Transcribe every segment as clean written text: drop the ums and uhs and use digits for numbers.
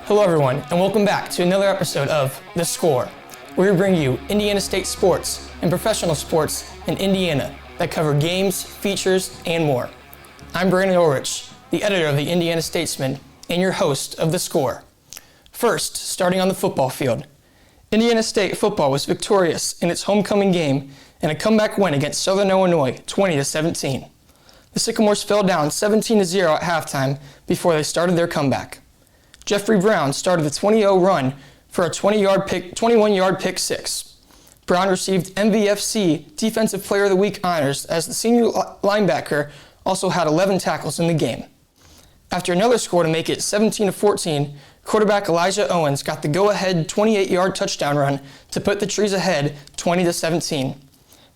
Hello everyone, and welcome back to another episode of The Score, where we bring you Indiana State sports and professional sports in Indiana that cover games, features, and more. I'm Brandon Ulrich, the editor of the Indiana Statesman and your host of The Score. First, starting on the football field, Indiana State football was victorious in its homecoming game in a comeback win against Southern Illinois 20-17. The Sycamores fell down 17-0 at halftime before they started their comeback. Jeffrey Brown started the 20-0 run for a 21-yard pick six. Brown received MVFC Defensive Player of the Week honors as the senior linebacker also had 11 tackles in the game. After another score to make it 17-14, quarterback Elijah Owens got the go-ahead 28-yard touchdown run to put the Trees ahead 20-17.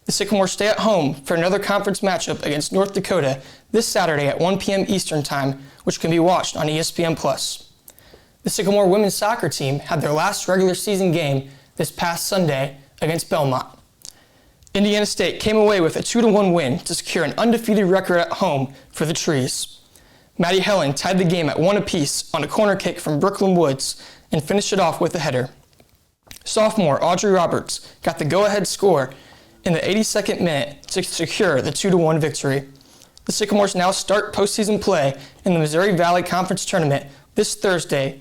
The Sycamores stay at home for another conference matchup against North Dakota this Saturday at 1 p.m. Eastern Time, which can be watched on ESPN+. The Sycamore women's soccer team had their last regular season game this past Sunday against Belmont. Indiana State came away with a 2-1 win to secure an undefeated record at home for the Trees. Maddie Helen tied the game at 1 apiece on a corner kick from Brooklyn Woods and finished it off with a header. Sophomore Audrey Roberts got the go-ahead score in the 82nd minute to secure the 2-1 victory. The Sycamores now start postseason play in the Missouri Valley Conference Tournament this Thursday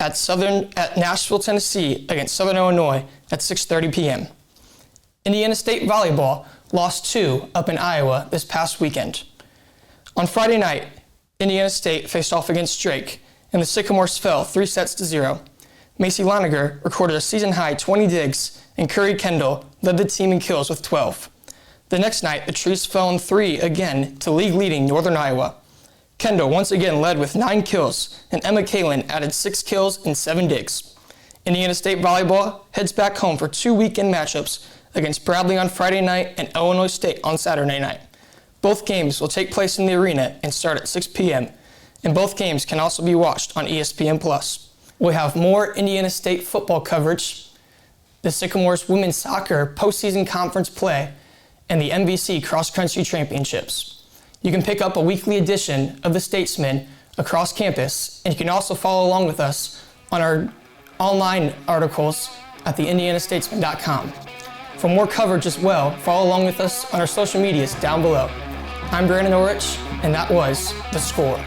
at Nashville, Tennessee against Southern Illinois at 6:30 p.m. Indiana State volleyball lost 2 up in Iowa this past weekend. On Friday night, Indiana State faced off against Drake, and the Sycamores fell 3-0. Macy Loniger recorded a season-high 20 digs, and Curry Kendall led the team in kills with 12. The next night, the Trees fell in 3 again to league-leading Northern Iowa. Kendall once again led with 9 kills, and Emma Kalin added 6 kills and 7 digs. Indiana State volleyball heads back home for 2 weekend matchups against Bradley on Friday night and Illinois State on Saturday night. Both games will take place in the arena and start at 6 p.m., and both games can also be watched on ESPN+. We'll have more Indiana State football coverage, the Sycamores women's soccer postseason conference play, and the MVC cross-country championships. You can pick up a weekly edition of The Statesman across campus, and you can also follow along with us on our online articles at theindianastatesman.com. For more coverage as well, follow along with us on our social medias down below. I'm Brandon Ulrich, and that was The Score.